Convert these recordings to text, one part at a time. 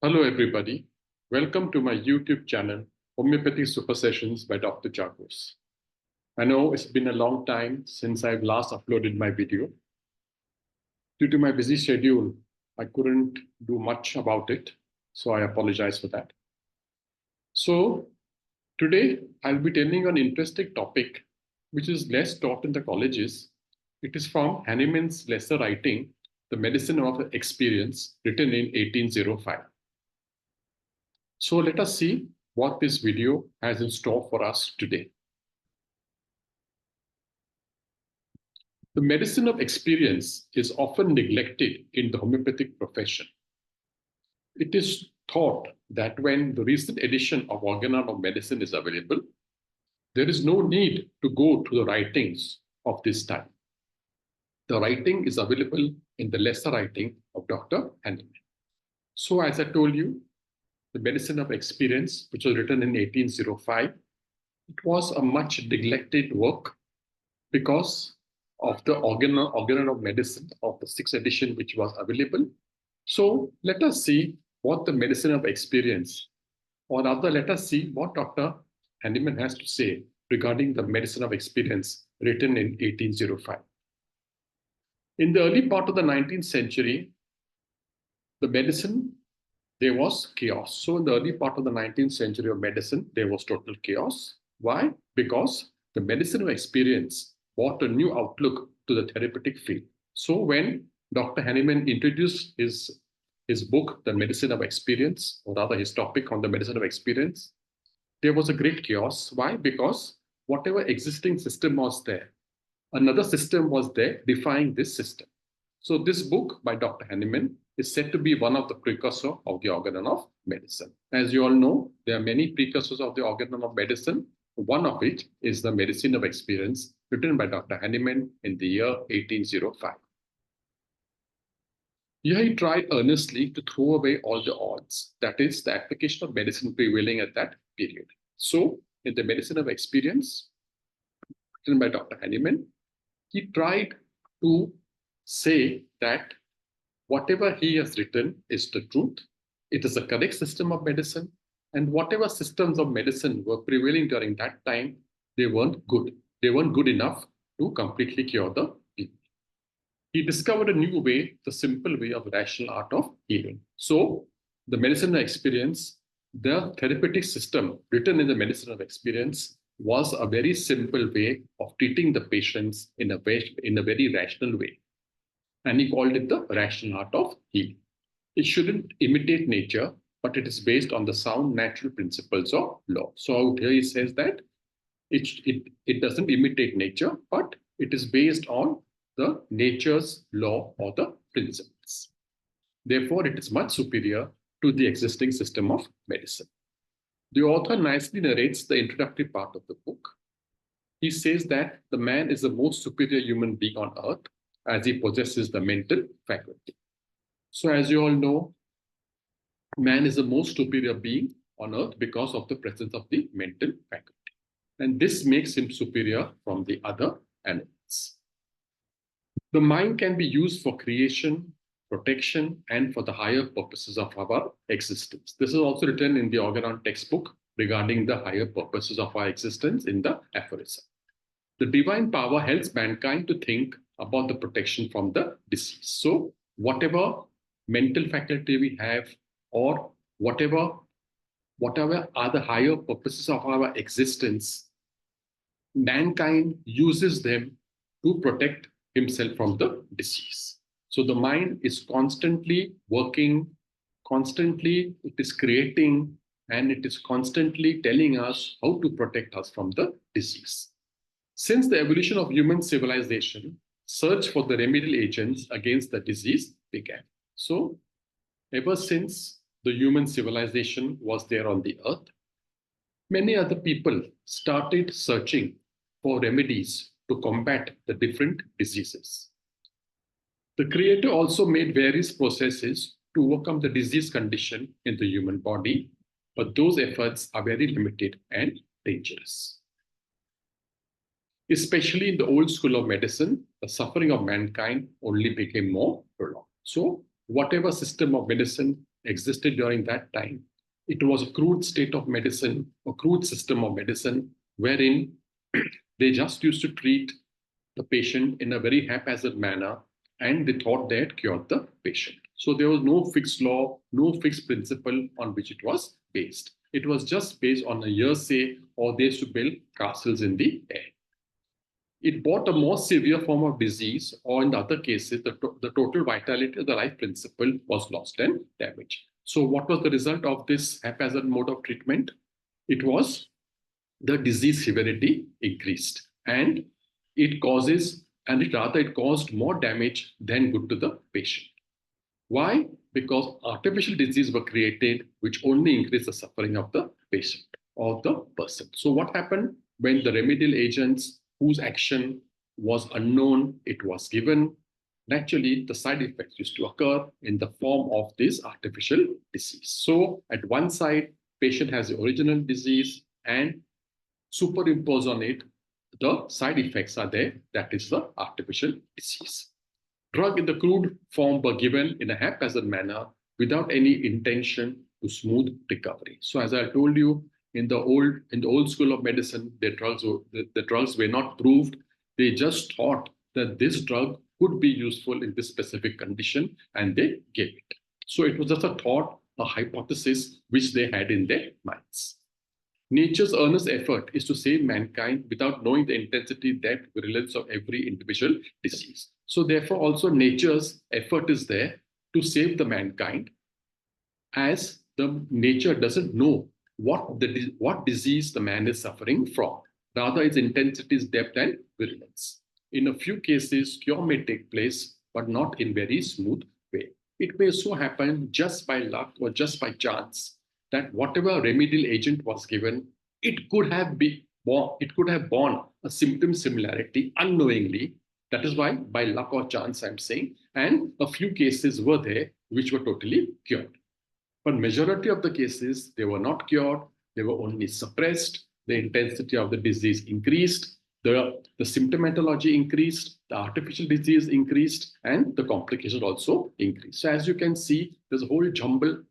Hello, everybody. Welcome to my YouTube channel, Homeopathy Super Sessions by Dr. Chagos. I know it's been a long time since I've last uploaded my video. Due to my busy schedule, I couldn't do much about it, so I apologize for that. So today, I'll be telling an interesting topic, which is less taught in the colleges. It is from Hahnemann's lesser writing, The Medicine of Experience, written in 1805. So let us see what this video has in store for us today. The medicine of experience is often neglected in the homeopathic profession. It is thought that when the recent edition of Organon of Medicine is available, there is no need to go to the writings of this time. The writing is available in the lesser writing of Dr. Hahnemann. So as I told you, the medicine of experience, which was written in 1805, it was a much neglected work because of the Organon of Medicine of the 6th edition, which was available. So let us see what the medicine of experience, or rather, let us see what Dr. Hahnemann has to say regarding the medicine of experience written in 1805. In the early part of the 19th century, the medicine, there was chaos. So in the early part of the 19th century of medicine, there was total chaos. Why? Because the medicine of experience brought a new outlook to the therapeutic field. So when Dr. Hahnemann introduced his book, The Medicine of Experience, or rather his topic on the medicine of experience, there was a great chaos. Why? Because whatever existing system was there, another system was there defying this system. So this book by Dr. Hahnemann is said to be one of the precursors of the Organon of Medicine. As you all know, there are many precursors of the Organon of Medicine, one of which is the Medicine of Experience, written by Dr. Hahnemann in the year 1805. Here he tried earnestly to throw away all the odds, that is, the application of medicine prevailing at that period. So, in the Medicine of Experience, written by Dr. Hahnemann, he tried to say that whatever he has written is the truth, it is a correct system of medicine, and whatever systems of medicine were prevailing during that time, they weren't good. They weren't good enough to completely cure the people. He discovered a new way, the simple way of rational art of healing. So, the medicine of experience, the therapeutic system written in the medicine of experience was a very simple way of treating the patients in a very rational way. And he called it the rational art of healing. It shouldn't imitate nature, but it is based on the sound natural principles of law. So here he says that it doesn't imitate nature, but it is based on the nature's law or the principles. Therefore, it is much superior to the existing system of medicine. The author nicely narrates the introductory part of the book. He says that the man is the most superior human being on earth as he possesses the mental faculty. So as you all know, man is the most superior being on earth because of the presence of the mental faculty. And this makes him superior from the other animals. The mind can be used for creation, protection, and for the higher purposes of our existence. This is also written in the Organon textbook regarding the higher purposes of our existence in the aphorism. The divine power helps mankind to think about the protection from the disease. So whatever mental faculty we have, or whatever are the higher purposes of our existence, mankind uses them to protect himself from the disease. So the mind is constantly working, constantly it is creating, and it is constantly telling us how to protect us from the disease. Since the evolution of human civilization, search for the remedial agents against the disease began. So ever since the human civilization was there on the earth, many other people started searching for remedies to combat the different diseases. The Creator also made various processes to overcome the disease condition in the human body, but those efforts are very limited and dangerous. Especially in the old school of medicine, the suffering of mankind only became more prolonged. So, whatever system of medicine existed during that time, it was a crude state of medicine, a crude system of medicine, wherein they just used to treat the patient in a very haphazard manner, and they thought they had cured the patient. So there was no fixed law, no fixed principle on which it was based. It was just based on a hearsay, or they used to build castles in the air. It brought a more severe form of disease, or in the other cases, the total vitality of the life principle was lost and damaged. So what was the result of this haphazard mode of treatment? It was the disease severity increased, and it caused more damage than good to the patient. Why? Because artificial diseases were created which only increase the suffering of the patient or the person. So what happened when the remedial agents whose action was unknown, it was given? Naturally, the side effects used to occur in the form of this artificial disease. So at one side, patient has the original disease, and superimpose on it, the side effects are there. That is the artificial disease. Drug in the crude form were given in a haphazard manner without any intention to smooth recovery. So as I told you, in the old school of medicine, the drugs were not proved. They just thought that this drug could be useful in this specific condition, and they gave it. So it was just a thought, a hypothesis which they had in their minds. Nature's earnest effort is to save mankind without knowing the intensity, depth, virulence of every individual disease. So therefore, also nature's effort is there to save the mankind, as the nature doesn't know what disease the man is suffering from. Rather, its intensity is depth and virulence. In a few cases, cure may take place, but not in very smooth way. It may so happen just by luck or just by chance that whatever remedial agent was given, it could have borne a symptom similarity unknowingly. That is why, by luck or chance, I'm saying, and a few cases were there which were totally cured. But majority of the cases, they were not cured, they were only suppressed, the intensity of the disease increased, the symptomatology increased, the artificial disease increased, and the complications also increased. So as you can see, there's a whole jumble,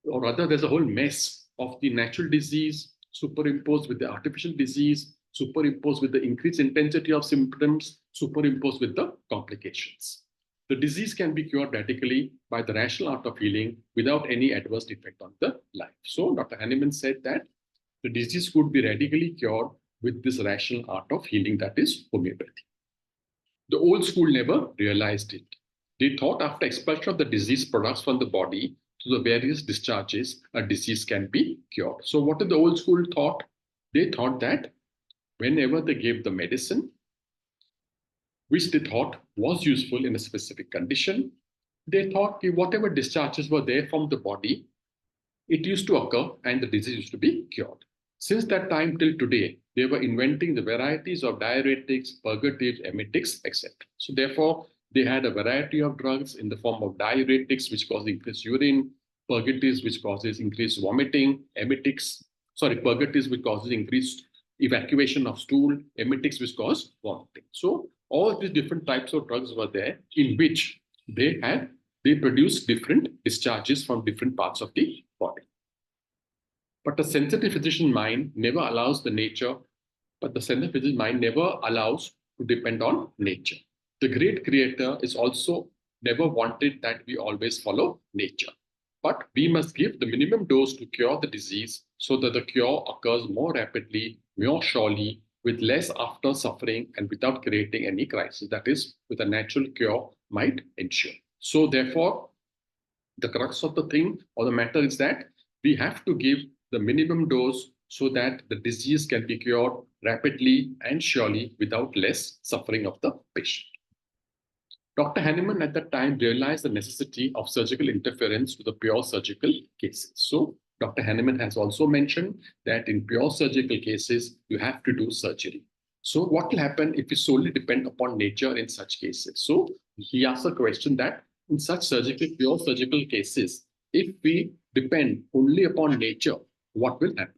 or rather there's a whole mess of the natural disease superimposed with the artificial disease, superimposed with the increased intensity of symptoms, superimposed with the complications. The disease can be cured radically by the rational art of healing without any adverse effect on the life. So Dr. Hahnemann said that the disease could be radically cured with this rational art of healing, that is homeopathy. The old school never realized it. They thought after expulsion of the disease products from the body to the various discharges, a disease can be cured. So what did the old school thought? They thought that whenever they gave the medicine, which they thought was useful in a specific condition, they thought whatever discharges were there from the body, it used to occur and the disease used to be cured. Since that time till today, they were inventing the varieties of diuretics, purgatives, emetics, etc. So therefore, they had a variety of drugs in the form of diuretics, which cause increased urine, purgatives, which causes increased vomiting, purgatives, which causes increased evacuation of stool, emetics, which cause vomiting. So all these different types of drugs were there, in which they produced different discharges from different parts of the body. But the sensitive physician mind never allows to depend on nature. The great creator is also never wanted that we always follow nature. But we must give the minimum dose to cure the disease so that the cure occurs more rapidly, more surely, with less after suffering, and without creating any crisis. That is, with a natural cure might ensure. So therefore, the crux of the thing or the matter is that we have to give the minimum dose so that the disease can be cured rapidly and surely without less suffering of the patient. Dr. Hahnemann at that time realized the necessity of surgical interference to the pure surgical cases. So Dr. Hahnemann has also mentioned that in pure surgical cases, you have to do surgery. So what will happen if we solely depend upon nature in such cases? So he asked a question that in such pure surgical cases, if we depend only upon nature, what will happen?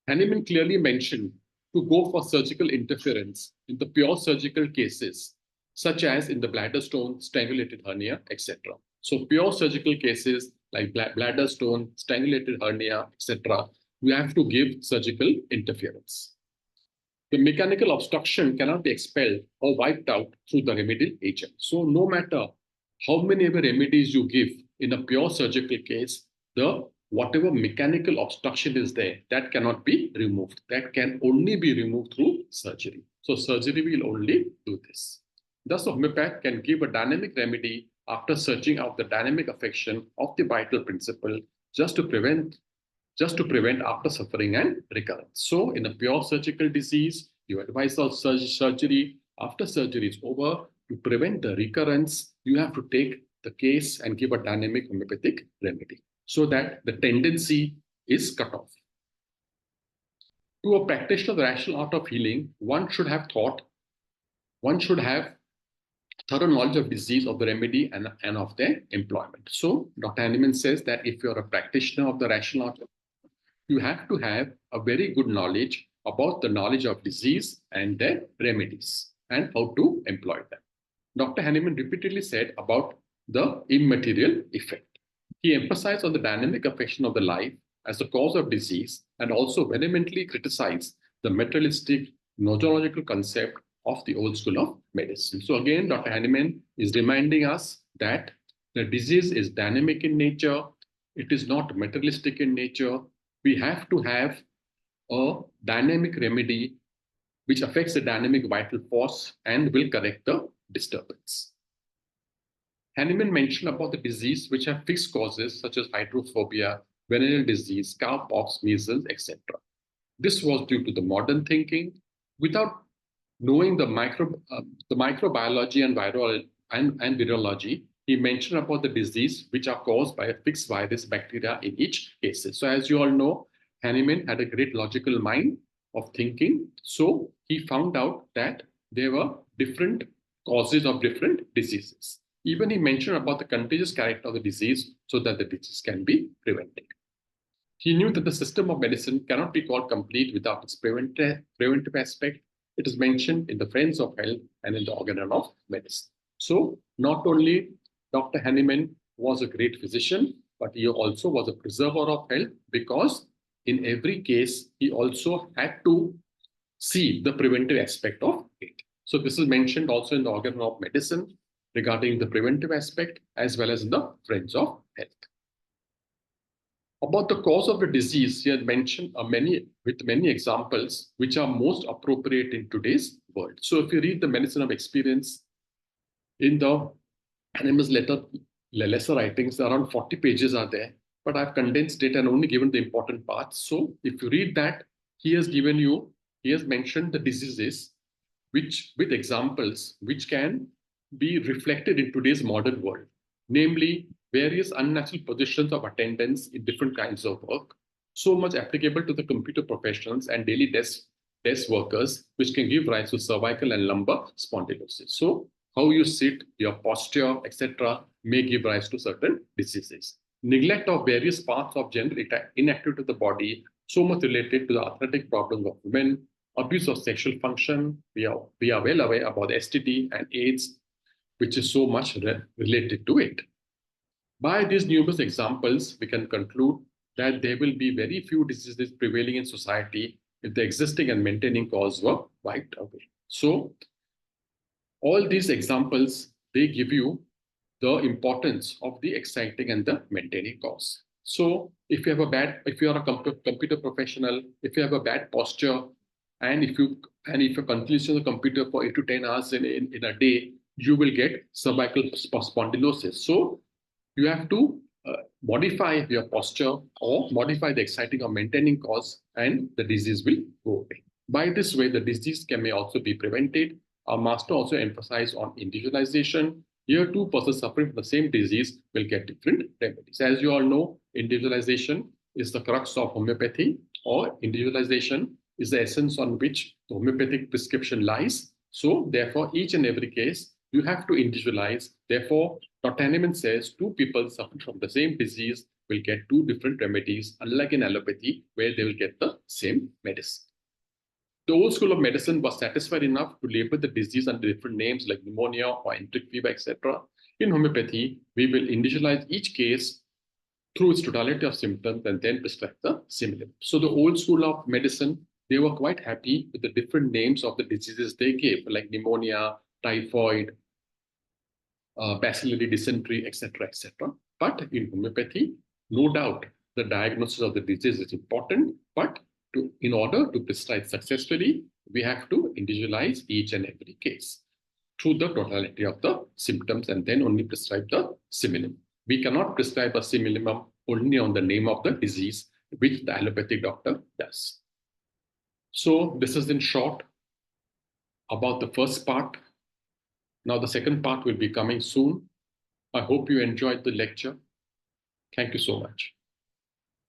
Hahnemann clearly mentioned to go for surgical interference in the pure surgical cases, such as in the bladder stone, strangulated hernia, etc. So pure surgical cases, like bladder stone, strangulated hernia, etc., you have to give surgical interference. The mechanical obstruction cannot be expelled or wiped out through the remedial agent. So no matter how many remedies you give in a pure surgical case, the whatever mechanical obstruction is there, that cannot be removed. That can only be removed through surgery. So surgery will only do this. Thus, a homeopath can give a dynamic remedy after searching out the dynamic affection of the vital principle just to prevent after suffering and recurrence. So in a pure surgical disease, you advise of surgery. After surgery is over, to prevent the recurrence, you have to take the case and give a dynamic homeopathic remedy so that the tendency is cut off. To a practitioner of the rational art of healing, one should have thorough knowledge of disease, of the remedy, and of their employment. So Dr. Hahnemann says that if you're a practitioner of the rational art, you have to have a very good knowledge about the knowledge of disease and their remedies and how to employ them. Dr. Hahnemann repeatedly said about the immaterial effect. He emphasized on the dynamic affection of the life as the cause of disease and also vehemently criticized the materialistic nosological concept of the old school of medicine. So again, Dr. Hahnemann is reminding us that the disease is dynamic in nature. It is not materialistic in nature. We have to have a dynamic remedy which affects the dynamic vital force and will correct the disturbance. Hahnemann mentioned about the disease which have fixed causes such as hydrophobia, venereal disease, cowpox, measles, etc. This was due to the modern thinking without knowing the microbiology and virology. He mentioned about the disease which are caused by a fixed virus bacteria in each case. So as you all know, Hahnemann had a great logical mind of thinking. So he found out that there were different causes of different diseases. Even he mentioned about the contagious character of the disease so that the disease can be prevented. He knew that the system of medicine cannot be called complete without its preventive aspect. It is mentioned in the Friends of Health and in the Organon of Medicine. So not only Dr. Hahnemann was a great physician, but he also was a preserver of health because in every case, he also had to see the preventive aspect of it. So this is mentioned also in the Organon of Medicine regarding the preventive aspect as well as in the Friends of Health. About the cause of the disease, he had mentioned many examples which are most appropriate in today's world. So if you read the Medicine of Experience in the Hahnemann's lesser writings, around 40 pages are there, but I've condensed it and only given the important parts. So if you read that, he has mentioned the diseases which with examples which can be reflected in today's modern world, namely various unnatural positions of attendance in different kinds of work, so much applicable to the computer professionals and daily desk workers, which can give rise to cervical and lumbar spondylosis. So how you sit, your posture, etc., may give rise to certain diseases. Neglect of various parts of general inactivity of the body, so much related to the arthritic problems of women, abuse of sexual function. We are well aware about STD and AIDS, which is so much related to it. By these numerous examples, we can conclude that there will be very few diseases prevailing in society if the existing and maintaining cause were wiped away. So all these examples, they give you the importance of the exciting and the maintaining cause. So if you are a computer professional, if you have a bad posture, and if you continuously on the computer for 8 to 10 hours in a day, you will get cervical spondylosis. So you have to modify your posture or modify the exciting or maintaining cause, and the disease will go away. By this way, the disease may also be prevented. Our master also emphasized on individualization. Here, two persons suffering from the same disease will get different remedies. As you all know, individualization is the crux of homeopathy, or individualization is the essence on which the homeopathic prescription lies. So therefore, each and every case, you have to individualize. Therefore, Dr. Hahnemann says two people suffering from the same disease will get two different remedies, unlike in allopathy, where they will get the same medicine. The old school of medicine was satisfied enough to label the disease under different names like pneumonia or enteric fever, etc. In homeopathy, we will individualize each case through its totality of symptoms and then prescribe the similar. So the old school of medicine, they were quite happy with the different names of the diseases they gave, like pneumonia, typhoid, bacillary dysentery, etc., etc. But in homeopathy, no doubt, the diagnosis of the disease is important, but in order to prescribe successfully, we have to individualize each and every case through the totality of the symptoms and then only prescribe the simillimum. We cannot prescribe a simillimum only on the name of the disease, which the allopathic doctor does. So this is in short about the first part. Now the second part will be coming soon. I hope you enjoyed the lecture. Thank you so much.